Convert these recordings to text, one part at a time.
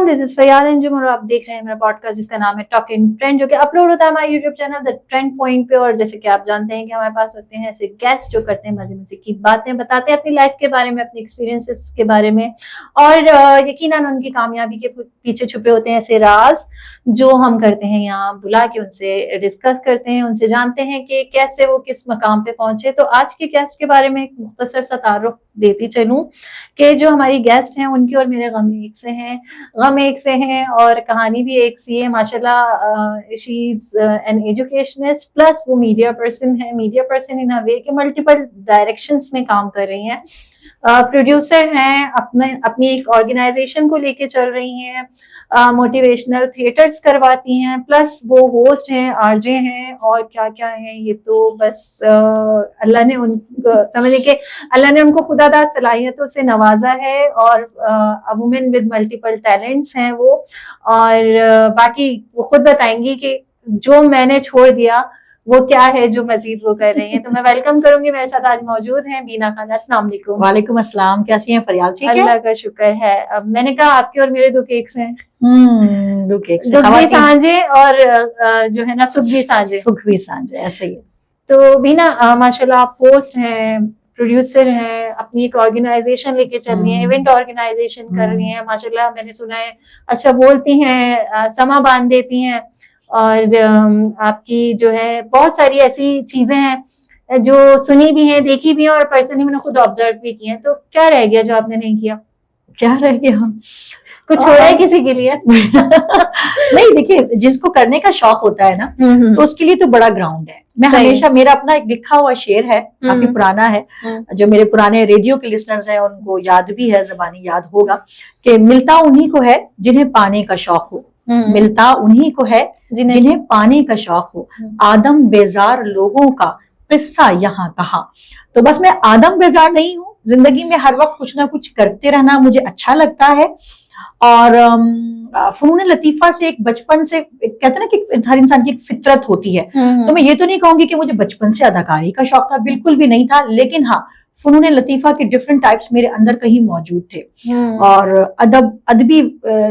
अस्सलाम, this is Fayad Anjum और आप देख रहे हैं मेरा पॉडकास्ट जिसका नाम है टॉक इन ट्रेंड, जो कि अपलोड होता है हमारे YouTube channel the trend point पे। और जैसे कि आप जानते हैं कि हमारे पास होते हैं ऐसे गेस्ट जो करते हैं मजे मजे की बातें, बताते हैं अपनी लाइफ के बारे में, अपने एक्सपीरियंसेस के बारे में, और यकीनन उनकी कामयाबी के पीछे छुपे होते हैं ऐसे राज जो हम करते हैं यहाँ बुला के उनसे डिस्कस करते हैं, उनसे जानते हैं कि कैसे वो किस मकाम पे पहुंचे। तो आज के गेस्ट के बारे में एक मुख्तसर सा तारुफ देती चलूं कि जो हमारी गेस्ट हैं उनकी और मेरे गम एक से हैं और कहानी भी एक सी है माशाल्लाह। She is an educationist plus वो मीडिया पर्सन इन अ वे के मल्टीपल डायरेक्शंस में काम कर रही हैं। प्रोड्यूसर हैं, अपनी एक ऑर्गेनाइजेशन को लेके चल रही हैं, मोटिवेशनल थिएटर्स करवाती हैं, प्लस वो होस्ट हैं, आरजे हैं, और क्या क्या है ये तो बस अल्लाह ने उनको समझे कि अल्लाह ने उनको खुदादाद सलाहियतों से नवाजा है, और वुमेन विद मल्टीपल टैलेंट्स हैं वो। और बाकी वो खुद बताएंगी कि जो मैंने छोड़ दिया वो क्या है जो मजीद वो कर रही हैं। तो मैं वेलकम करूंगी, मेरे साथ आज मौजूद हैं बीना खान। अस्सलाम वालेकुम। वालेकुम अस्सलाम, कैसी हैं फरियाल? ठीक है, अल्लाह का शुक्र है। अब मैंने कहा आपके और मेरे दो केक्स हैं, दो केक्स, दुख भी सांझे और जो है ना सुख भी सांझे, ऐसे ही है। तो बीना माशाल्लाह आप पोस्ट हैं, प्रोड्यूसर हैं, अपनी एक ऑर्गेनाइजेशन लेके चल रही हैं, इवेंट ऑर्गेनाइजेशन कर रही हैं माशाल्लाह। मैंने सुना है अच्छा बोलती हैं, समा बांध देती हैं, और आपकी जो है बहुत सारी ऐसी चीजें हैं जो सुनी भी हैं, देखी भी हैं, और पर्सनली मैंने खुद ऑब्जर्व भी की हैं। तो क्या रह गया जो आपने नहीं किया? क्या रह गया? कुछ छोड़ा है किसी के लिए? नहीं, देखिए जिसको करने का शौक होता है ना तो उसके लिए तो बड़ा ग्राउंड है। मैं हमेशा, मेरा अपना एक लिखा हुआ शेर है, काफी पुराना है, जो मेरे पुराने रेडियो के लिसनर्स हैं उनको याद भी है, जबानी याद होगा, कि मिलता उन्हीं को है जिन्हें पाने का शौक हो, मिलता उन्हीं को है जिन्हें पाने का शौक हो, आदम बेजार लोगों का किस्सा यहाँ कहा। तो बस मैं आदम बेजार नहीं हूँ, जिंदगी में हर वक्त कुछ ना कुछ करते रहना मुझे अच्छा लगता है। और फनून लतीफा से एक बचपन से कहते हैं ना कि हर इंसान की एक फितरत होती है, तो मैं ये तो नहीं कहूंगी कि मुझे बचपन से अदाकारी का शौक था, बिल्कुल भी नहीं था, लेकिन हाँ फनून लतीफा के डिफरेंट टाइप्स मेरे अंदर कहीं मौजूद थे, और अदबी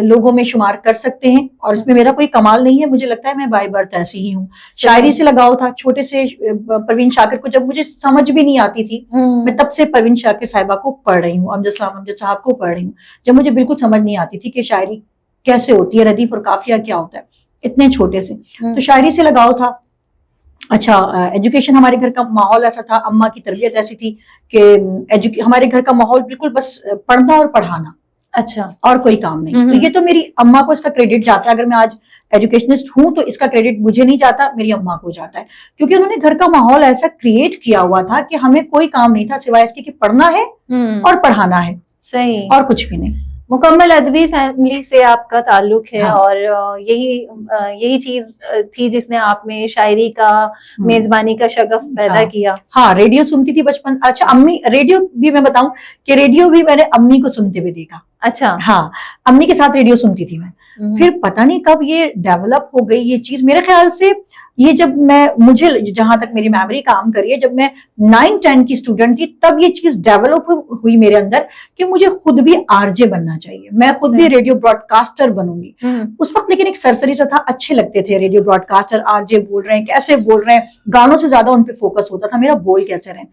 लोगों में शुमार कर सकते हैं, और इसमें मेरा कोई कमाल नहीं है, मुझे लगता है मैं बाय बर्थ ऐसी ही हूँ। शायरी से लगाव था छोटे से, परवीन शाकिर को जब मुझे समझ भी नहीं आती थी, मैं तब से परवीन शाकिर साहिबा को पढ़ रही हूँ, अमजद साहब को पढ़ रही हूँ, जब मुझे बिल्कुल समझ नहीं आती थी कि शायरी कैसे होती है, रदीफ और काफिया क्या होता है, इतने छोटे से। तो शायरी से लगाव था। अच्छा, एजुकेशन, हमारे घर का माहौल ऐसा था, अम्मा की तरबियत ऐसी थी कि हमारे घर का माहौल बिल्कुल बस पढ़ना और पढ़ाना, अच्छा, और कोई काम नहीं। तो ये तो मेरी अम्मा को इसका क्रेडिट जाता है, अगर मैं आज एजुकेशनिस्ट हूं तो इसका क्रेडिट मुझे नहीं जाता, मेरी अम्मा को जाता है, क्योंकि उन्होंने घर का माहौल ऐसा क्रिएट किया हुआ था कि हमें कोई काम नहीं था सिवाय इसके कि पढ़ना है और पढ़ाना है, सही, और कुछ भी नहीं। मुकम्मल अदबी फैमिली से आपका ताल्लुक है, हाँ। और यही चीज थी जिसने आप में शायरी का, मेजबानी का शगफ पैदा किया। हाँ, रेडियो सुनती थी बचपन। अच्छा, अम्मी, रेडियो भी मैं बताऊं कि रेडियो भी मैंने अम्मी को सुनते हुए देखा। अच्छा, हाँ, अम्मी के साथ रेडियो सुनती थी मैं। फिर पता नहीं कब ये डेवलप हो गई ये चीज, मेरे ख्याल से ये जब मुझे जहां तक मेरी मेमोरी काम करी है, जब मैं 9-10 की स्टूडेंट थी तब ये चीज डेवलप हुई मेरे अंदर कि मुझे खुद भी आरजे बनना चाहिए, मैं खुद भी रेडियो ब्रॉडकास्टर बनूंगी। उस वक्त लेकिन एक सरसरी सा था, अच्छे लगते थे रेडियो ब्रॉडकास्टर, आरजे बोल रहे हैं, कैसे बोल रहे हैं, गानों से ज्यादा उन पे फोकस होता था, मेरा बोल कैसे रहे।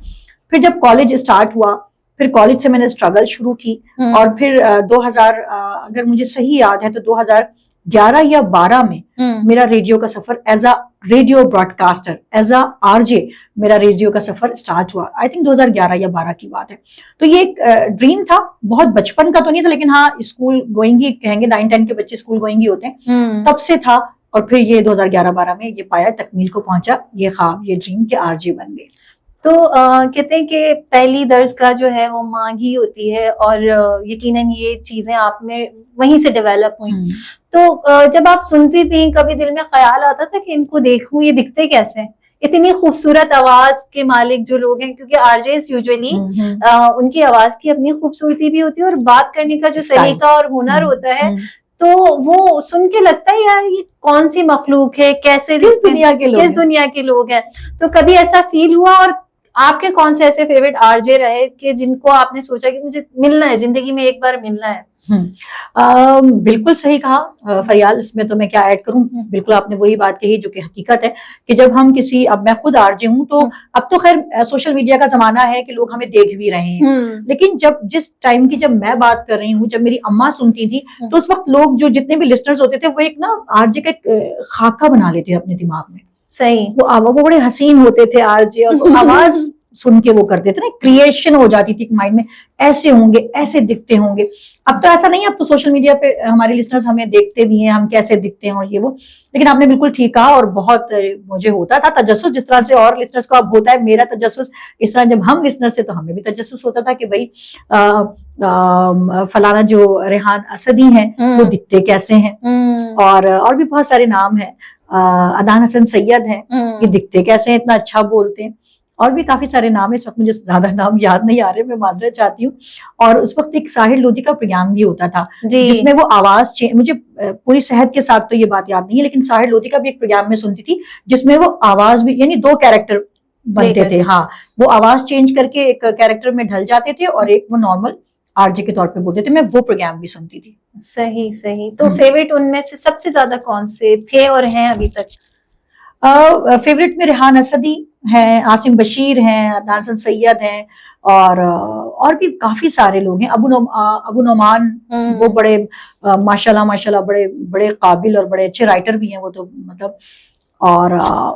फिर जब कॉलेज स्टार्ट हुआ, फिर कॉलेज से मैंने स्ट्रगल शुरू की, और फिर 2000 अगर मुझे सही याद है तो 2011 या 12 में मेरा रेडियो का सफर as a radio broadcaster, as a RJ, मेरा रेडियो का सफर स्टार्ट हुआ। आई थिंक 2011 या 12 की बात है। तो ये एक ड्रीम था, बहुत बचपन का तो नहीं था, लेकिन हाँ स्कूल गोइंग ही कहेंगे, 9-10 के बच्चे स्कूल गोइंग ही होते हैं, तब से था। और फिर ये 2011-12 में ये पाया, तकमील को पहुंचा ये ख्वाब, ये ड्रीम के आरजे बन गए। तो कहते हैं कि पहली दर्ज का जो है वो मांग ही होती है, और यकीनन ये चीजें आप में वहीं से डेवलप हुई। तो जब आप सुनती थी, कभी दिल में ख्याल आता था कि इनको देखूं, ये दिखते कैसे हैं, इतनी खूबसूरत आवाज के मालिक जो लोग हैं, क्योंकि आरजेस यूजुअली उनकी आवाज की अपनी खूबसूरती भी होती है, और बात करने का जो तरीका और हुनर होता है, तो वो सुन के लगता है यार ये कौन सी मखलूक है, कैसे किस दुनिया के लोग हैं। तो कभी ऐसा फील हुआ, और आपके कौन से ऐसे फेवरेट आरजे रहे कि जिनको आपने सोचा कि मुझे मिलना है, जिंदगी में एक बार मिलना है? बिल्कुल सही कहा फरियाल, इसमें तो मैं क्या ऐड करूं। बिल्कुल आपने वही बात कही जो कि हकीकत है कि जब हम किसी, अब मैं खुद आरजे हूं तो अब तो खैर सोशल मीडिया का जमाना है कि लोग हमें देख भी रहे हैं, लेकिन जब जिस टाइम की जब मैं बात कर रही हूँ, जब मेरी अम्मा सुनती थी तो उस वक्त लोग जो जितने भी लिस्टनर्स होते थे वो एक ना आरजे का एक खाका बना लेते अपने दिमाग में। सही। वो बड़े हसीन होते थे आरजे, और आवाज सुन के वो करते थे ना, क्रिएशन हो जाती थी माइंड में, ऐसे होंगे, ऐसे दिखते होंगे। अब तो ऐसा नहीं है, अब तो सोशल मीडिया पे हमारे लिस्टनर्स हमें देखते भी हैं, हम कैसे दिखते हैं और ये वो। लेकिन आपने बिल्कुल ठीक कहा, और बहुत मुझे होता था तजस्सुस, जिस तरह से और लिस्टनर्स को अब होता है मेरा तजस्सुस, इस तरह जब हम लिस्टनर्स थे तो हमें भी तजस्सुस होता था कि भाई फलाना जो रेहान असदी हैं वो दिखते कैसे हैं, और भी बहुत सारे नाम हैं, अदनान हसन सैयद हैं, ये दिखते कैसे हैं, इतना अच्छा बोलते हैं, और भी काफी सारे नाम है। इस वक्त मुझे ज्यादा नाम याद नहीं आ रहे, मैं माजरत चाहती हूँ। और उस वक्त एक साहिर लोधी का प्रोग्राम भी होता था जिसमें वो आवाज मुझे पूरी सेहत के साथ तो ये बात याद नहीं है, लेकिन साहिर लोधी का भी एक प्रोग्राम में सुनती थी जिसमें वो आवाज भी, यानी 2 कैरेक्टर बनते थे। हाँ, वो आवाज चेंज करके एक कैरेक्टर में ढल जाते थे और एक वो नॉर्मल आरजे के तौर पे बोलते थे। मैं वो प्रोग्राम भी सुनती थी। सही सही। तो फेवरेट उनमें से सबसे ज्यादा कौन से थे और हैं अभी तक? फेवरेट में रेहान असदी हैं, आसिम बशीर हैं, अदनान हसन सैयद हैं, और भी काफी सारे लोग हैं। अबू नोमान, वो बड़े माशाल्लाह बड़े बड़े काबिल और बड़े अच्छे राइटर भी हैं वो तो, मतलब, और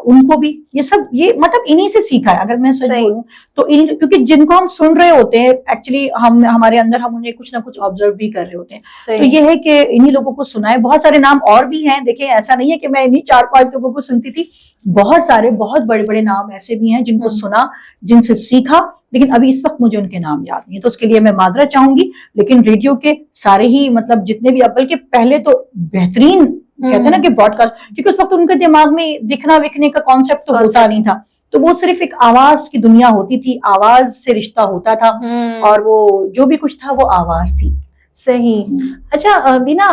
उनको भी ये सब, ये मतलब इन्हीं से सीखा है अगर मैं सच बोलूं तो। क्योंकि जिनको हम सुन रहे होते हैं एक्चुअली हमारे अंदर हम उन्हें कुछ ना कुछ ऑब्जर्व भी कर रहे होते हैं, तो ये है कि इन्हीं लोगों को सुना है। बहुत सारे नाम और भी हैं, देखिए ऐसा नहीं है कि मैं इन्हीं 4-5 लोगों को सुनती थी, बहुत सारे बहुत बड़े बड़े नाम ऐसे भी हैं जिनको सुना, जिनसे सीखा, लेकिन अभी इस वक्त मुझे उनके नाम याद नहीं है, तो उसके लिए मैं माजरत चाहूंगी। लेकिन रेडियो के सारे ही, मतलब जितने भी, बल्कि पहले तो बेहतरीन कहते हैं ना कि ब्रॉडकास्ट, क्योंकि उस वक्त उनके दिमाग में दिखना विखने का कॉन्सेप्ट तो होता नहीं था, तो वो सिर्फ एक आवाज की दुनिया होती थी, आवाज से रिश्ता होता था, और वो जो भी कुछ था वो आवाज थी। सही। अच्छा बीना,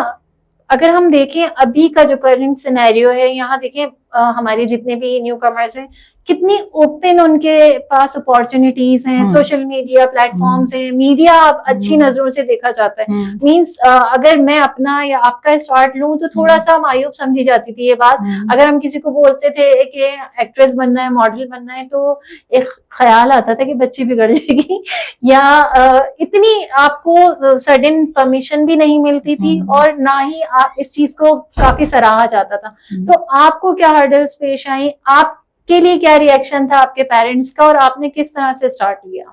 अगर हम देखें अभी का जो करंट सिनेरियो है, यहाँ देखें हमारे जितने भी न्यू कमर्स हैं, कितनी ओपन उनके पास अपॉर्चुनिटीज हैं, सोशल मीडिया प्लेटफॉर्म्स हैं, मीडिया अच्छी नजरों से देखा जाता है। मींस अगर मैं अपना या आपका स्टार्ट लूं तो थोड़ा सा मायूब समझी जाती थी ये बात। अगर हम किसी को बोलते थे कि एक्ट्रेस बनना है, मॉडल बनना है, तो एक ख्याल आता था कि बच्ची बिगड़ जाएगी, या इतनी आपको सडन परमिशन भी नहीं मिलती थी, और ना ही आप इस चीज को काफी सराहा जाता था। तो आपको क्या हर्डल्स पेश आई, आपके लिए क्या रिएक्शन था आपके पेरेंट्स का, और आपने किस तरह से स्टार्ट किया?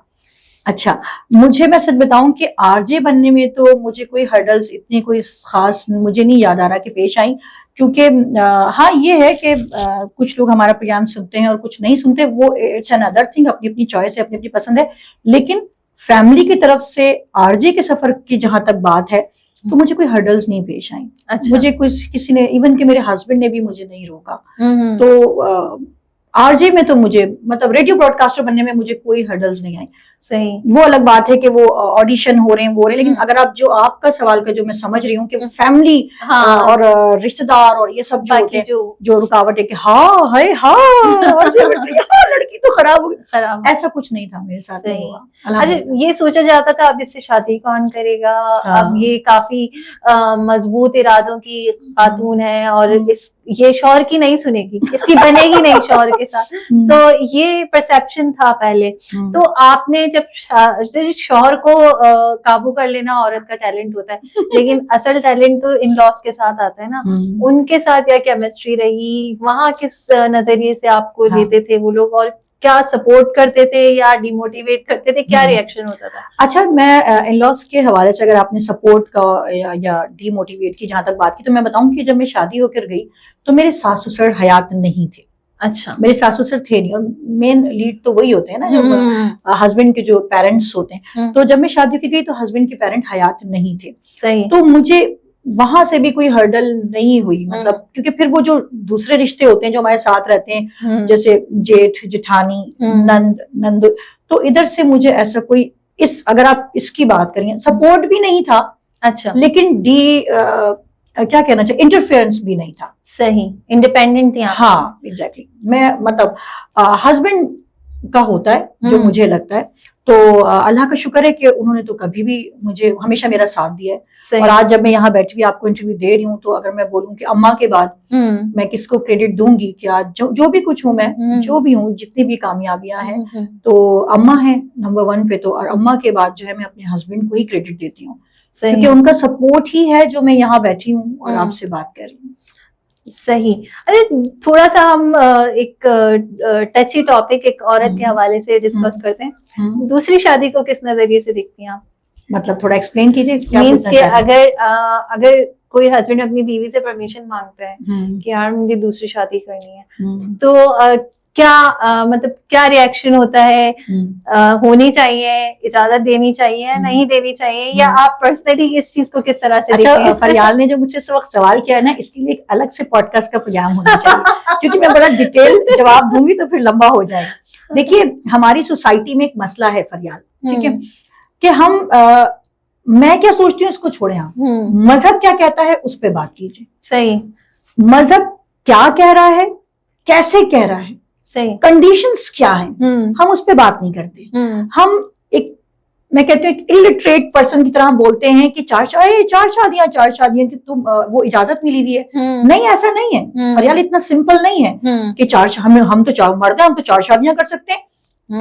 अच्छा, मुझे, मैं सच बताऊं कि आरजे बनने में तो मुझे कोई हर्डल्स इतनी कोई खास मुझे नहीं याद आ रहा कि पेश आई, क्योंकि हाँ ये है कि कुछ लोग हमारा प्रोग्राम सुनते हैं और कुछ नहीं सुनते, वो इट्स एन अदर थिंग, अपनी अपनी चॉइस है, अपनी अपनी पसंद है। लेकिन फैमिली की तरफ से आरजे के सफर की जहां तक बात है तो मुझे कोई हर्डल्स नहीं पेश आई। अच्छा। मुझे कुछ किसी ने, इवन कि मेरे हस्बैंड ने भी मुझे नहीं रोका। तो आरजे में तो मुझे, मतलब रेडियो ब्रॉडकास्टर बनने में मुझे कोई हर्डल्स नहीं आई। सही। वो अलग बात है कि वो ऑडिशन हो रहे हैं, वो हो रहे हैं, लेकिन अगर आप जो आपका सवाल का जो मैं समझ रही हूँ कि फैमिली और रिश्तेदार और ये सब जो होते हैं, जो रुकावट है कि हाँ है, लड़की तो खराब हो गई, ऐसा कुछ नहीं था मेरे साथ। अच्छा, ये सोचा जाता था अब इससे शादी कौन करेगा, अब ये काफी मजबूत इरादों की खातून है और ये शौहर की नहीं सुनेगी, इसकी बनेगी नहीं शौहर के साथ, तो ये परसेप्शन था पहले। तो आपने जब शौहर को काबू कर लेना औरत का टैलेंट होता है, लेकिन असल टैलेंट तो इन लॉस के साथ आता है ना, उनके साथ क्या केमिस्ट्री रही, वहां किस नजरिए से आपको लेते थे वो लोग, और क्या सपोर्ट करते थे या डिमोटिवेट करते थे, क्या रिएक्शन होता था? अच्छा, मैं इन लॉस के हवाले से अगर आपने सपोर्ट का या डिमोटिवेट की जहां तक बात की, तो मैं बताऊं कि जब मैं शादी होकर गई तो मेरे सास ससुर हयात नहीं थे। अच्छा। मेरे सास ससुर थे नहीं, और मेन लीड तो वही होते हैं ना, जो हस्बैंड के जो पेरेंट्स होते हैं। तो जब मैं शादी की गई तो हस्बैंड के पेरेंट हयात नहीं थे। सही। तो मुझे वहां से भी कोई हर्डल नहीं हुई, मतलब क्योंकि फिर वो जो दूसरे रिश्ते होते हैं जो हमारे साथ रहते हैं, जैसे जेठ जेठानी नंद, तो इधर से मुझे ऐसा कोई, अगर आप इसकी बात करें, सपोर्ट भी नहीं था। अच्छा। लेकिन क्या कहना चाहिए, इंटरफेरेंस भी नहीं था। सही, इंडिपेंडेंट थी आप। हाँ एग्जैक्टली। मैं मतलब हस्बैंड का होता है जो मुझे लगता है। तो अल्लाह का शुक्र है कि उन्होंने तो कभी भी मुझे हमेशा मेरा साथ दिया है। और आज जब मैं यहाँ बैठी हुई आपको इंटरव्यू दे रही हूँ, तो अगर मैं बोलूँ कि अम्मा के बाद मैं किसको क्रेडिट दूंगी कि आज जो भी कुछ हूँ मैं, जो भी हूँ, जितनी भी कामयाबियां हैं, तो अम्मा है नंबर 1 पे। तो और अम्मा के बाद जो है मैं अपने हस्बैंड को ही क्रेडिट देती हूँ, क्योंकि उनका सपोर्ट ही है जो मैं यहाँ बैठी हूँ और आपसे बात कर रही हूँ। सही। अरे थोड़ा सा हम एक टची टॉपिक एक औरत के हवाले से डिस्कस करते हैं। दूसरी शादी को किस नजरिए से देखती हैं आप? मतलब थोड़ा एक्सप्लेन कीजिए क्या मीन्स के अगर कोई हस्बैंड अपनी बीवी से परमिशन मांगता है कि यार मुझे दूसरी शादी करनी है, तो क्या मतलब क्या रिएक्शन होता है? होनी चाहिए, इजाजत देनी चाहिए, नहीं देनी चाहिए, या आप पर्सनली इस चीज को किस तरह से देखते हैं? फरियाल ने जो मुझसे इस वक्त सवाल किया है ना, इसके लिए एक अलग से पॉडकास्ट का प्रोग्राम होना चाहिए क्योंकि मैं बड़ा डिटेल जवाब दूंगी तो फिर लंबा हो जाएगा। देखिए, हमारी सोसाइटी में एक मसला है फरियाल, ठीक है, कि हम मैं क्या सोचती हूँ इसको छोड़े, आप मजहब क्या कहता है उस पर बात कीजिए। सही। मजहब क्या कह रहा है, कैसे कह रहा है, सही, कंडीशंस क्या है, हम उस पर बात नहीं करते। हम एक, मैं कहती हूँ, एक इलिटरेट पर्सन की तरह बोलते हैं कि चार शादियां कि तुम वो इजाजत मिली हुई है। नहीं, ऐसा नहीं है फरियाल, इतना सिंपल नहीं है कि हम तो चार मर्द हैं, हम तो 4 शादियां कर सकते हैं।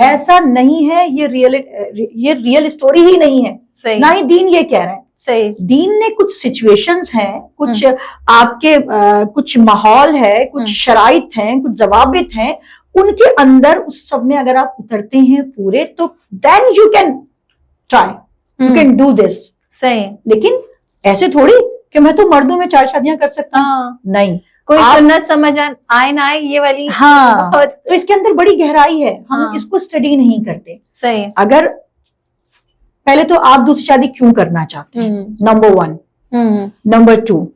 ऐसा नहीं है, ये रियल स्टोरी ही नहीं है। ना ही दीन ये कह रहा है। सही। दीन ने कुछ सिचुएशंस हैं, कुछ आपके कुछ माहौल है, कुछ शराइत हैं, कुछ जवाबित हैं, उनके अंदर उस सब में अगर आप उतरते हैं पूरे, तो then you can try, you can do this. सही। लेकिन ऐसे थोड़ी कि मैं तो मर्दों में 4 शादियां कर सकता हूँ, नहीं। कोई सुन्नत समझ आए ना आए ये वाली। हाँ, तो इसके अंदर बड़ी गहराई है, हम इसको स्टडी नहीं करते। सही। अगर पहले तो आप दूसरी शादी क्यों करना चाहते हैं, नंबर 1। नंबर 2,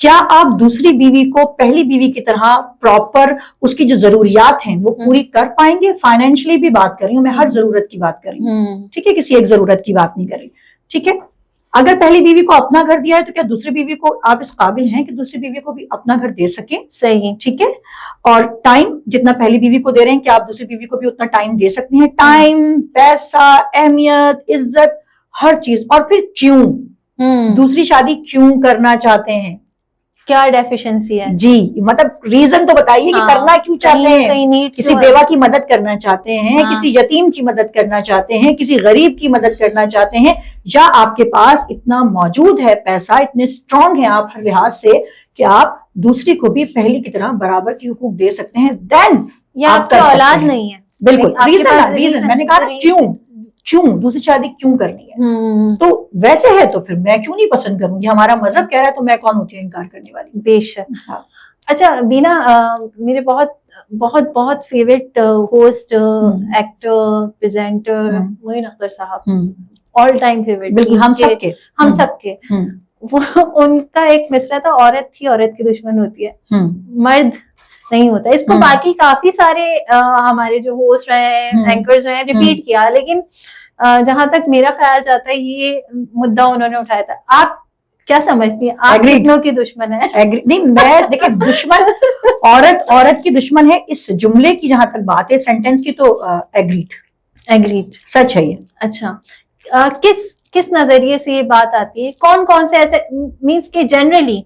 क्या आप दूसरी बीवी को पहली बीवी की तरह प्रॉपर उसकी जो जरूरियात हैं वो पूरी कर पाएंगे? फाइनेंशियली भी बात कर रही हूँ मैं, हर जरूरत की बात कर रही हूँ, ठीक है, किसी एक जरूरत की बात नहीं कर रही, ठीक है। अगर पहली बीवी को अपना घर दिया है, तो क्या दूसरी बीवी को आप इस काबिल हैं कि दूसरी बीवी को भी अपना घर दे सके? सही। ठीक है। और टाइम जितना पहली बीवी को दे रहे हैं, क्या आप दूसरी बीवी को भी उतना टाइम दे सकते हैं? टाइम, पैसा, अहमियत, इज्जत, हर चीज। और फिर क्यों दूसरी शादी क्यों करना चाहते हैं? क्या डेफिशिएंसी है जी, मतलब रीजन तो बताइए कि करना क्यों चाहते हैं? किसी बेवा की मदद करना चाहते हैं, किसी यतीम की मदद करना चाहते हैं, किसी गरीब की मदद करना चाहते हैं, या आपके पास इतना मौजूद है पैसा, इतने स्ट्रांग हैं आप हर लिहाज से कि आप दूसरी को भी पहली की तरह बराबर की हुकूक दे सकते हैं? देन या आपकी औलाद नहीं है। बिल्कुल, रीजन मैंने कहा क्यों दूसरी शादी क्यों करनी है? तो वैसे है तो फिर मैं क्यों नहीं पसंद करूंगी? हमारा मजहब कह रहा है, तो मैं कौन होती हूँ इनकार करने वाली? बेशक। हाँ। अच्छा बीना, मेरे बहुत बहुत बहुत favourite host, actor, presenter Moin Akhtar साहब, ऑल टाइम फेवरेट। बिल्कुल, हम सबके वो उनका एक मिसरा था, औरत थी औरत की दुश्मन होती है, मर्द नहीं होता। इसको बाकी काफी सारे हमारे जो होस्ट रहे, एंकर्स रहे, रिपीट किया, लेकिन जहां तक मेरा ख्याल जाता है ये मुद्दा उन्होंने उठाया था। आप क्या समझती हैं, आप कितनों की दुश्मन है? नहीं, मैं देखिए, दुश्मन औरत की दुश्मन है, इस जुमले की जहां तक बात है, सेंटेंस की, तो एग्रीड सच है ये। अच्छा, किस नजरिए से ये बात आती है? कौन कौन से ऐसे मीन्स के जनरली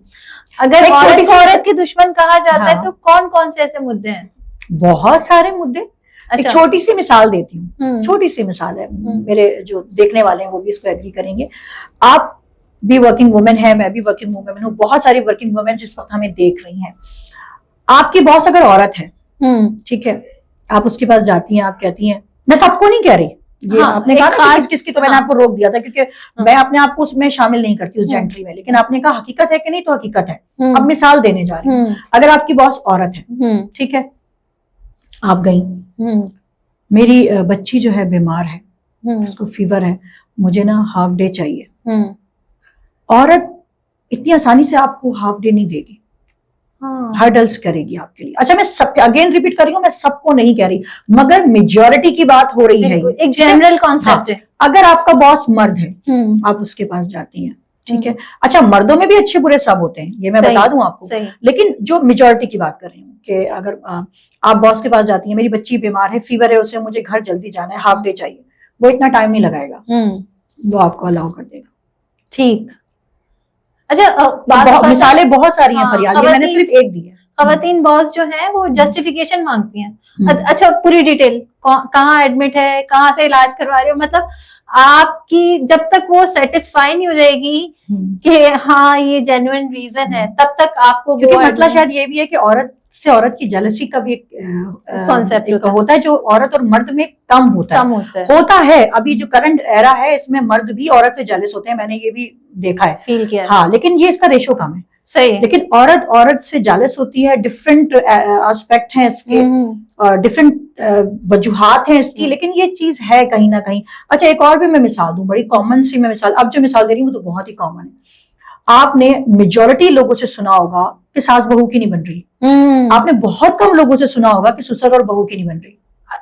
अगर औरत की दुश्मन कहा जाता है, तो कौन कौन से ऐसे मुद्दे हैं? बहुत सारे मुद्दे। अच्छा। एक छोटी सी मिसाल देती हूँ, छोटी सी मिसाल है, मेरे जो देखने वाले हैं वो भी इसको एग्री करेंगे। आप भी वर्किंग वुमेन है, मैं भी वर्किंग वुमेन हूँ, बहुत सारी वर्किंग वुमेन इस वक्त हमें देख रही हैं। आपकी बॉस अगर औरत है, ठीक है, आप उसके पास जाती हैं, आप कहती हैं, मैं सबको नहीं कह रही, ये आपने कहा किसकी, तो मैंने आपको रोक दिया था क्योंकि मैं अपने आप को उसमें शामिल नहीं करती उस जेंट्री में, लेकिन आपने कहा हकीकत है कि नहीं, तो हकीकत है। अब मिसाल देने जा रही हूँ। अगर आपकी बॉस औरत है, ठीक है, आप गई, मेरी बच्ची जो है बीमार है, उसको फीवर है, मुझे ना हाफ डे चाहिए। औरत इतनी आसानी से आपको हाफ डे नहीं देगी, हर्डल्स करेगी आपके लिए। अच्छा, मैं सब अगेन रिपीट कर रही हूँ, मैं सबको नहीं कह रही, मगर मेजॉरिटी की बात हो रही है, एक जनरल कॉन्सेप्ट है। अगर आपका बॉस मर्द है, आप उसके पास जाती हैं, ठीक है। अच्छा, मर्दों में भी अच्छे बुरे सब होते हैं, ये मैं बता दूं आपको, लेकिन जो मेजोरिटी की बात कर रही हूँ कि अगर आप बॉस के पास जाती हैं, मेरी बच्ची बीमार है, फीवर है, उसे मुझे घर जल्दी जाना है, हाफ डे चाहिए, वो इतना टाइम नहीं लगाएगा, वो आपको अलाउ कर देगा। ठीक। अच्छा, मिसालें बहुत सारी हैं फरियाद, मैंने सिर्फ एक दी है। खवातीन बॉस जो है वो जस्टिफिकेशन मांगती हैं। अच्छा, पूरी डिटेल, कहाँ एडमिट है, कहाँ से इलाज करवा रहे हो, मतलब आपकी जब तक वो सेटिस्फाई नहीं हो जाएगी कि हाँ ये जेन्युइन रीजन है, तब तक आपको, क्योंकि मसला शायद ये भी है कि औरत से औरत की जेलसी का भी एक कॉन्सेप्ट होता है जो औरत और मर्द में कम होता है। अभी जो करंट एरा है इसमें मर्द भी औरत से जेलस होते हैं, मैंने ये भी देखा है, फील किया। हाँ, लेकिन ये इसका रेशो कम है। सही। लेकिन औरत से जेलस होती है, डिफरेंट एस्पेक्ट हैं इसके, डिफरेंट वजूहात हैं इसकी, लेकिन ये चीज है कहीं ना कहीं। अच्छा, एक और भी मैं मिसाल दूं, बड़ी कॉमन सी मैं मिसाल, अब जो मिसाल दे रही हूँ वो तो बहुत ही कॉमन है। आपने मेजॉरिटी लोगों से सुना होगा कि सास बहू की नहीं बन रही। आपने बहुत कम लोगों से सुना होगा कि ससुर और बहू की नहीं बन रही।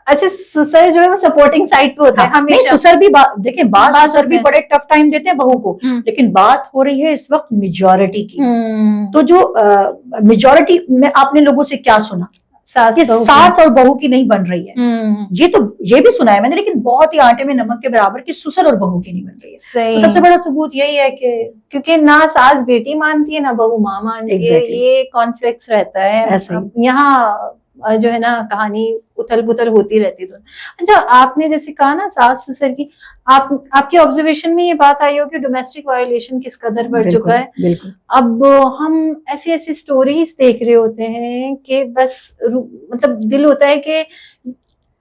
अच्छा, ससुर जो है वो सपोर्टिंग साइड पे होता है हमेशा। नहीं, ससुर भी देखिए, ससुर भी बड़े टफ टाइम देते हैं बहू को, लेकिन बात हो रही है इस वक्त मेजॉरिटी की। तो जो मेजॉरिटी में आपने लोगों से क्या सुना कि सास और बहू की नहीं बन रही है, ये भी सुना है मैंने, लेकिन बहुत ही आटे में नमक के बराबर कि ससुर और बहू की नहीं बन रही है। तो सबसे बड़ा सबूत यही है कि क्योंकि ना सास बेटी मानती है ना बहू माँ मानती है, ये कॉन्फ्लिक्ट रहता है यहाँ, जो है ना, कहानी उथल पुथल होती रहती है। अच्छा, आपने जैसे कहा ना सास ससुर की, आपकी ऑब्जर्वेशन में ये बात आई हो कि डोमेस्टिक वायोलेशन किस कदर बढ़ चुका है। अब हम ऐसी ऐसी स्टोरीज देख रहे होते हैं कि बस मतलब दिल होता है कि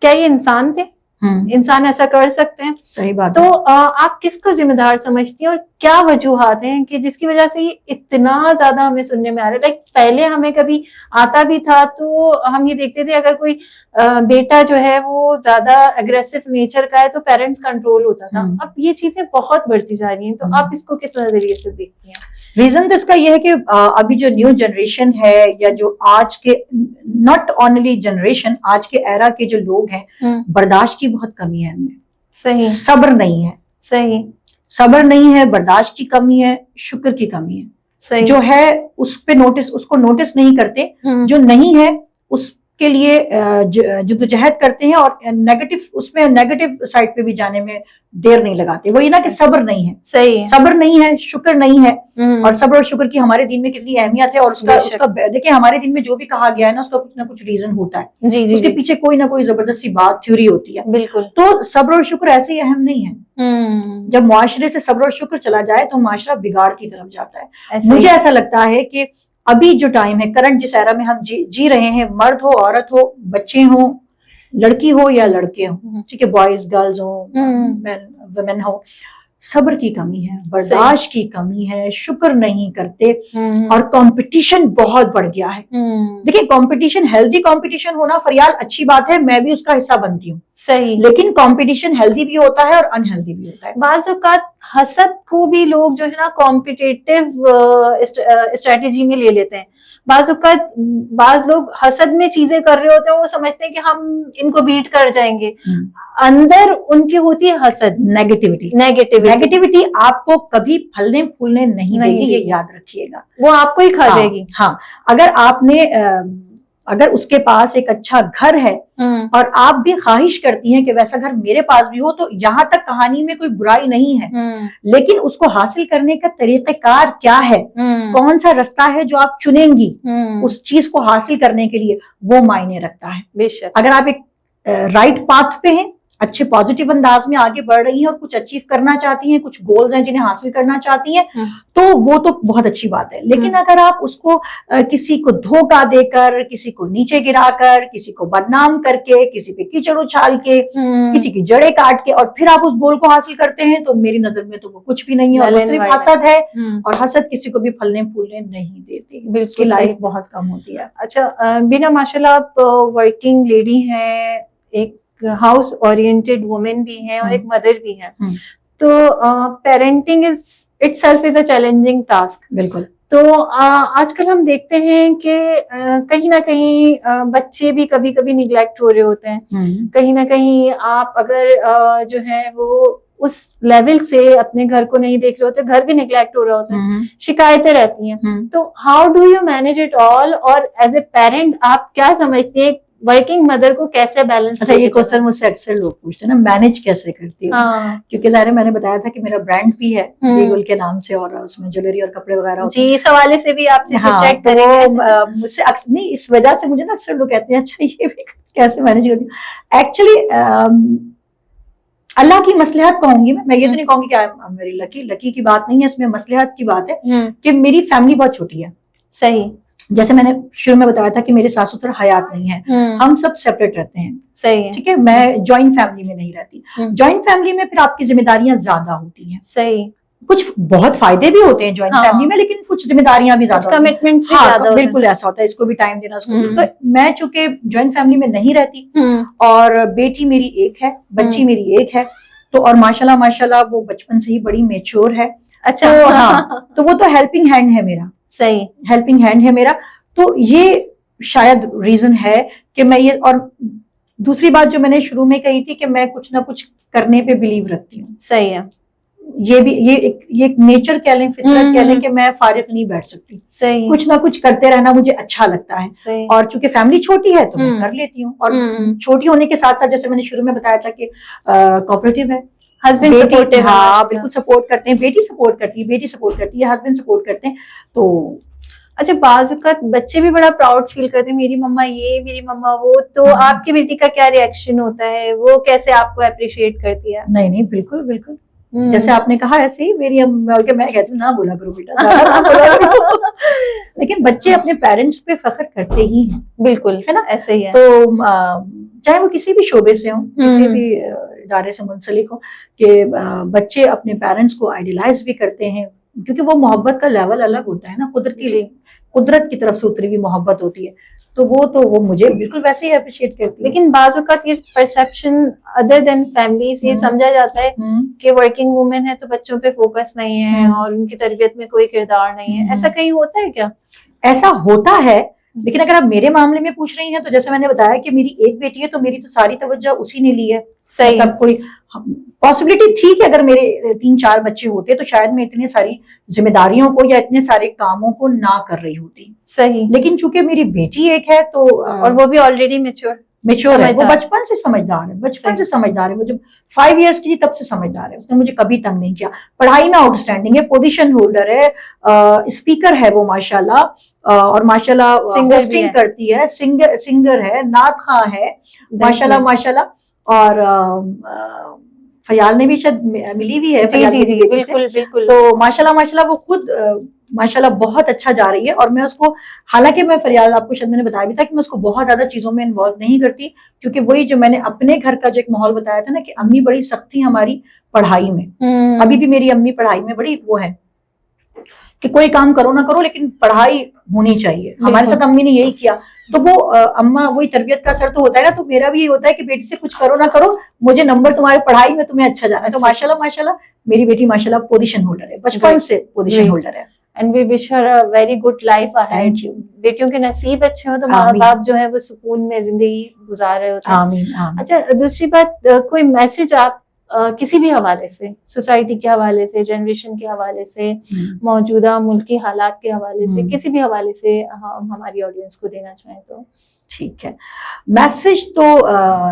क्या ये इंसान थे, इंसान ऐसा कर सकते हैं। सही बात तो आप किसको जिम्मेदार समझती हैं और क्या वजूहात हैं कि जिसकी वजह से ये इतना ज्यादा हमें सुनने में आ रहा है? लाइक पहले हमें कभी आता भी था तो हम ये देखते थे अगर कोई बेटा जो है वो ज्यादा अग्रेसिव नेचर का है तो पेरेंट्स कंट्रोल होता था। अब ये चीजें बहुत बढ़ती जा रही हैं, तो आप इसको किस नजरिए से देखती हैं? रीजन तो इसका यह है कि अभी जो न्यू जनरेशन है, या जो आज के, नॉट ओनली जनरेशन, आज के एरा के जो लोग हैं, बर्दाश्त की बहुत कमी है इनमें। सही। सब्र नहीं है। सही। सब्र नहीं है, बर्दाश्त की कमी है, शुक्र की कमी है। सही। जो है उसको नोटिस नहीं करते, जो नहीं है उसके लिए जद्दोजहद करते हैं, और नेगेटिव साइड पे भी जाने में देर नहीं लगाते। वही ना कि सब्र नहीं है। सही। सब्र नहीं है, शुक्र नहीं है। और सब्र और शुक्र की हमारे दिन में कितनी अहमियत है, और उसका देखिए, हमारे दिन में जो भी कहा गया है ना, उसका कुछ ना कुछ रीजन होता है। जी, उसके पीछे कोई ना कोई जबरदस्ती बात, थ्योरी होती है। बिल्कुल। तो सब्र और शुक्र ऐसे ही अहम नहीं है। जब मुआशरे से सब्र और शुक्र चला जाए तो मुआशरा बिगाड़ की तरफ जाता है। मुझे ऐसा लगता है कि अभी जो टाइम है, करंट जिस एरा में हम जी रहे हैं, मर्द हो, औरत हो, बच्चे हो, लड़की हो या लड़के हो, ठीक है, बॉयज गर्ल्स हो, वुमेन हो, सब्र की कमी है, बर्दाश्त की कमी है, शुक्र नहीं करते, और कंपटीशन बहुत बढ़ गया है। देखिए, कंपटीशन, हेल्दी कंपटीशन होना फरियाल अच्छी बात है, मैं भी उसका हिस्सा बनती हूँ। सही। लेकिन कंपटीशन हेल्दी भी होता है और अनहेल्दी भी होता है। बाज़ औक़ात हसद को भी लोग जो है ना कॉम्पिटिटिव स्ट्रेटेजी में ले लेते हैं। बाज़ औक़ात बाज़ लोग हसद में चीजें कर रहे होते हैं, वो समझते हैं कि हम इनको बीट कर जाएंगे, अंदर उनकी होती है हसद, नेगेटिविटी आपको कभी फलने फूलने नहीं देगी, ये याद रखिएगा। वो आपको ही खा जाएगी। हाँ, अगर उसके पास एक अच्छा घर है और आप भी ख्वाहिश करती हैं कि वैसा घर मेरे पास भी हो, तो यहाँ तक कहानी में कोई बुराई नहीं है। लेकिन उसको हासिल करने का तरीक़ेकार क्या है, कौन सा रास्ता है जो आप चुनेंगी उस चीज को हासिल करने के लिए, वो मायने रखता है। बेशक। अगर आप एक राइट पाथ पे हैं, अच्छे पॉजिटिव अंदाज में आगे बढ़ रही हैं और कुछ अचीव करना चाहती हैं, कुछ गोल्स हैं जिन्हें हासिल करना चाहती हैं, तो वो तो बहुत अच्छी बात है। लेकिन अगर आप उसको किसी को धोखा देकर, किसी को नीचे गिराकर, किसी को बदनाम करके, किसी पे कीचड़ उछाल के, किसी की जड़ें काट के, और फिर आप उस गोल को हासिल करते हैं, तो मेरी नजर में तो वो कुछ भी नहीं है, और वो सिर्फ हसद है। और हसद किसी को भी फलने फूलने नहीं देती, उसकी लाइफ बहुत कम होती है। अच्छा बीना, माशाल्लाह आप वर्किंग लेडी हैं, एक हाउस ओरिएंटेड वुमेन भी हैं और एक मदर भी हैं, तो parenting itself is a challenging task. बिल्कुल। तो आजकल हम देखते हैं कि कहीं ना कहीं बच्चे भी कभी कभी निग्लेक्ट हो रहे होते हैं। कहीं ना कहीं आप अगर जो है वो उस लेवल से अपने घर को नहीं देख रहे होते, घर भी निग्लेक्ट हो रहा होता है, शिकायतें रहती हैं। तो how do you manage it all, और एज ए पेरेंट आप क्या समझती है वर्किंग मदर को कैसे बैलेंस? अच्छा, ये क्वेश्चन मुझसे अक्सर लोग पूछते हैं ना, मैनेज कैसे करती हो? क्योंकि ज़ाहिर है मैंने बताया था कि मेरा ब्रांड भी है वीगुल के नाम से, और उसमें ज्वेलरी और कपड़े वगैरह होते हैं। जी, इस हवाले से भी आपसे चैट करेंगे। मुझसे नहीं, इस वजह से मुझे ना अक्सर लोग कहते हैं अच्छा ये भी कैसे मैनेज करती हूँ। एक्चुअली अल्लाह की मसलहत कहूंगी मैं ये तो नहीं कहूंगी कि मेरी लकी की बात नहीं है इसमें, मसलहत की बात है कि मेरी फैमिली बहुत छोटी है। सही। जैसे मैंने शुरू में बताया था कि मेरे सास ससुर हयात नहीं है, हम सब सेपरेट रहते हैं। सही है। ठीक है, मैं जॉइंट फैमिली में नहीं रहती। जॉइंट फैमिली में फिर आपकी जिम्मेदारियां ज्यादा होती हैं। सही। कुछ बहुत फायदे भी होते हैं जॉइंट फैमिली में, लेकिन कुछ जिम्मेदारियां भी ज्यादा, कमिटमेंट्स भी ज्यादा होते हैं। बिल्कुल ऐसा होता है, इसको भी टाइम देना, उसको भी। तो मैं चूंकि जॉइंट फैमिली में नहीं रहती, और बेटी मेरी एक है, बच्ची मेरी एक है, तो और माशाल्लाह माशाल्लाह वो बचपन से ही बड़ी मेच्योर है। अच्छा। तो हाँ, तो वो तो हेल्पिंग हैंड है मेरा। सही, हेल्पिंग हैंड है मेरा। तो ये शायद रीजन है कि मैं ये, और दूसरी बात जो मैंने शुरू में कही थी कि मैं कुछ ना कुछ करने पे बिलीव रखती हूँ। सही है। ये भी ये एक नेचर कह लें, फितरत कह लें कि मैं फारिग नहीं बैठ सकती। सही। कुछ ना कुछ करते रहना मुझे अच्छा लगता है। सही। और चूंकि फैमिली छोटी है तो मैं कर लेती हूँ। और छोटी होने के साथ साथ जैसे मैंने शुरू में बताया था कि कोऑपरेटिव है, हस्बैंड सपोर्टिव, हाँ बिल्कुल सपोर्ट करते हैं, बेटी सपोर्ट करती है, हस्बैंड सपोर्ट करते हैं। तो अच्छा, बाज़ बच्चे भी बड़ा प्राउड फील करते हैं, मेरी मम्मा ये, मेरी मम्मा वो, तो आपकी बेटी का क्या रिएक्शन होता है, वो कैसे आपको अप्रिशिएट करती है? नहीं बिल्कुल बिल्कुल, जैसे आपने कहा ऐसे ही मेरी मैं कहती हूँ ना बोला करो बेटा, ना बोला करो। लेकिन बच्चे अपने पेरेंट्स पे फख्र करते ही हैं। बिल्कुल, है ना, ऐसे ही है। तो चाहे वो किसी भी शोबे से हो, किसी भी इदारे से मुंसलिक हो, कि बच्चे अपने पेरेंट्स को आइडियलाइज भी करते हैं, क्योंकि वो मोहब्बत का लेवल अलग होता है ना, कुदरत की तरफ से उतरी हुई मोहब्बत होती है। तो वो मुझे बिल्कुल वैसे ही अप्रिशिएट करती है। लेकिन बाज़ ये परसेप्शन अदर देन फैमिलीज ये समझा जाता है कि वर्किंग वुमेन है तो बच्चों पे फोकस नहीं है और उनकी तरबियत में कोई किरदार नहीं है। ऐसा कहीं होता है क्या? ऐसा होता है, लेकिन अगर आप मेरे मामले में पूछ रही हैं तो जैसे मैंने बताया कि मेरी एक बेटी है तो मेरी तो सारी तवज्जो उसी ने ली है। सही। तब कोई पॉसिबिलिटी थी कि अगर मेरे 3-4 बच्चे होते तो शायद मैं इतनी सारी जिम्मेदारियों को या इतने सारे कामों को ना कर रही होती। सही। लेकिन चूंकि मेरी बेटी एक है तो और वो भी ऑलरेडी मेच्योर है, वो बचपन से समझदार है, वो जब 5 इयर्स की थी तब से समझदार है, उसने मुझे कभी तंग नहीं किया। पढ़ाई में आउटस्टैंडिंग है, पोजीशन होल्डर है, स्पीकर है वो माशाल्लाह, और माशाल्लाह होस्टिंग करती है, सिंगर है, नात खां है माशाल्लाह। और फयाल ने भी शायद मिली हुई है। जी, बिल्कुल। तो माशाल्लाह वो खुद माशाल्लाह बहुत अच्छा जा रही है। और मैं उसको, हालांकि मैं फरियाल आपको शायद मैंने बताया भी था कि मैं उसको बहुत ज्यादा चीजों में इन्वॉल्व नहीं करती, क्योंकि वही जो मैंने अपने घर का जो एक माहौल बताया था ना कि अम्मी बड़ी सख्त थी हमारी पढ़ाई में। अभी भी मेरी अम्मी पढ़ाई में बड़ी वो है कि कोई काम करो ना करो लेकिन पढ़ाई होनी चाहिए। हमारे साथ अम्मी ने यही किया। तो वो अम्मा वही तरबियत का असर तो होता है ना, तो मेरा भी ये होता है कि बेटी से कुछ करो ना करो, मुझे नंबर तुम्हारे पढ़ाई में तुम्हें अच्छा जाना है। तो माशाल्लाह मेरी बेटी माशाल्लाह पोजीशन होल्डर है, बचपन से पोजीशन होल्डर है। And we wish her a very good life ahead. बेटियों के नसीब अच्छे हो तो माँ बाप जो है वो सुकून में जिंदगी गुजार रहे होते हैं। आमीन। अच्छा, दूसरी बात, कोई मैसेज आप किसी भी हवाले से, सोसाइटी के हवाले से, जनरेशन के हवाले से, मौजूदा मुल्की हालात के हवाले से, किसी भी हवाले से हम हमारी ऑडियंस को देना चाहें तो? ठीक है, मैसेज तो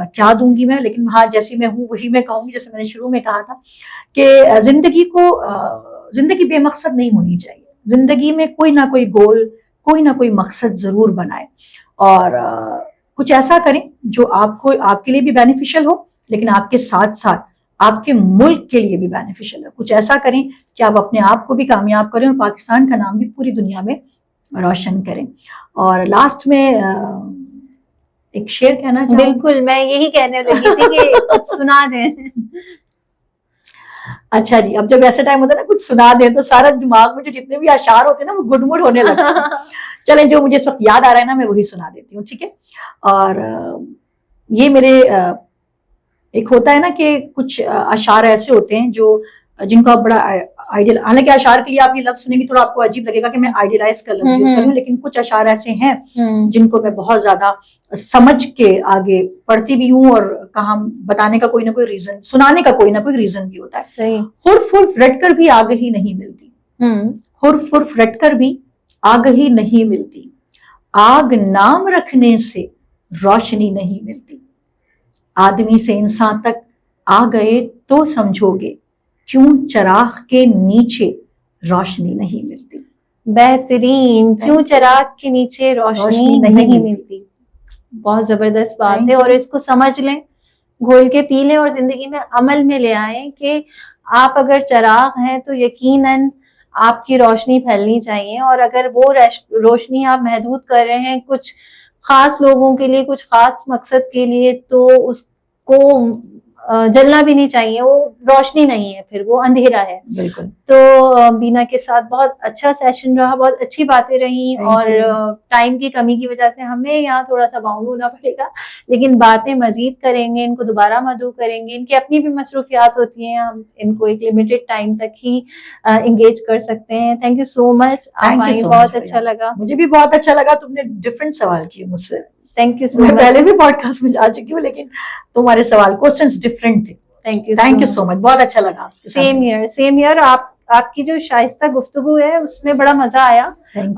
क्या दूंगी मैं, लेकिन हाँ जैसी मैं हूँ वही मैं कहूंगी। जैसे मैंने शुरू में कहा था कि जिंदगी बेमकसद नहीं होनी चाहिए। जिंदगी में कोई ना कोई गोल, कोई ना कोई मकसद जरूर बनाए, और कुछ ऐसा करें जो आपके लिए भी बेनिफिशियल हो, लेकिन आपके साथ साथ आपके मुल्क के लिए भी बेनिफिशियल है। कुछ ऐसा करें कि आप अपने आप को भी कामयाब करें और पाकिस्तान का नाम भी पूरी दुनिया में रोशन करें। और लास्ट में एक शेर कहना चाहूंगी। बिल्कुल, मैं यही कहने लगी थी कि कुछ सुना दें। अच्छा जी, अब जब ऐसा टाइम होता है ना कुछ सुना दें तो सारा दिमाग में जो जितने भी अशार होते हैं ना वो गुडमुड होने लगते हैं। चलें, जो मुझे इस वक्त याद आ रहा है ना मैं वही सुना देती हूँ, ठीक है। और ये मेरे एक होता है ना कि कुछ अशार ऐसे होते हैं जो जिनको आप बड़ा आइडियल, हालांकि अशार के लिए आप ये लफ्ज सुनेंगे थोड़ा आपको अजीब लगेगा कि मैं आइडियलाइज का लफ्ज यूज कर रही हूँ, लेकिन कुछ अशार ऐसे हैं जिनको मैं बहुत ज्यादा समझ के आगे पढ़ती भी हूँ, और कहां बताने का कोई ना कोई रीजन, सुनाने का कोई ना कोई रीजन भी होता है। सही। हुर्फ हुर्फ रटकर भी आग ही नहीं मिलती, हुर्फ हुर्फ रटकर भी आग ही नहीं मिलती, आग नाम रखने से रोशनी नहीं मिलती, आदमी से इंसान तक आ गए तो समझोगे, क्यों चराग के नीचे रोशनी नहीं मिलती। बेहतरीन, क्यों चराग के नीचे रोशनी नहीं मिलती। बहुत जबरदस्त बात है, और इसको समझ लें, घोल के पी लें और जिंदगी में अमल में ले आए कि आप अगर चराग हैं तो यकीनन आपकी रोशनी फैलनी चाहिए, और अगर वो रोशनी आप महदूद कर रहे हैं कुछ खास लोगों के लिए, कुछ खास मकसद के लिए, तो उसको जलना भी नहीं चाहिए, वो रोशनी नहीं है, फिर वो अंधेरा है। बिल्कुल। तो बीना के साथ बहुत अच्छा सेशन रहा, बहुत अच्छी बातें रही, और टाइम की कमी की वजह से हमें यहाँ थोड़ा सा बाउंड होना पड़ेगा, लेकिन बातें मजीद करेंगे, इनको दोबारा मदू करेंगे, इनकी अपनी भी मसरूफियात होती हैं, हम इनको एक लिमिटेड टाइम तक ही एंगेज कर सकते हैं। थैंक यू सो मच, आप आई, बहुत अच्छा लगा। मुझे भी बहुत अच्छा लगा, तुमने डिफरेंट सवाल किए मुझसे। Thank you so much. मैं पहले भी पॉडकास्ट में जा चुकी हूँ, लेकिन तुम्हारे सवाल क्वेश्चंस डिफरेंट थे। थैंक यू सो मच, बहुत अच्छा लगा। Same here. आपकी जो शाइस्ता गुफ्तगू है उसमें बड़ा मजा आया,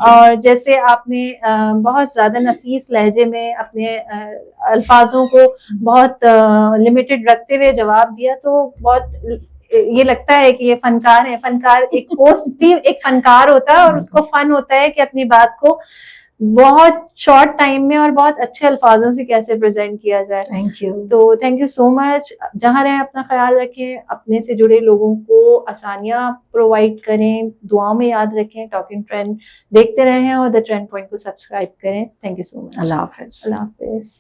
और जैसे आपने बहुत ज्यादा नफीस लहजे में अपने अल्फाजों को बहुत लिमिटेड रखते हुए जवाब दिया, तो बहुत ये लगता है कि ये फनकार है। फनकार, एक होस्ट भी एक फनकार होता है, और उसको फन होता है कि अपनी बात को बहुत शॉर्ट टाइम में और बहुत अच्छे अल्फाजों से कैसे प्रेजेंट किया जाए। Thank you. तो थैंक यू सो मच। जहाँ रहें अपना ख्याल रखें, अपने से जुड़े लोगों को आसानियां प्रोवाइड करें, दुआ में याद रखें, टॉकिंग ट्रेंड देखते रहें, और द ट्रेंड पॉइंट को सब्सक्राइब करें। Thank you so much. Allah Hafiz. Allah Hafiz.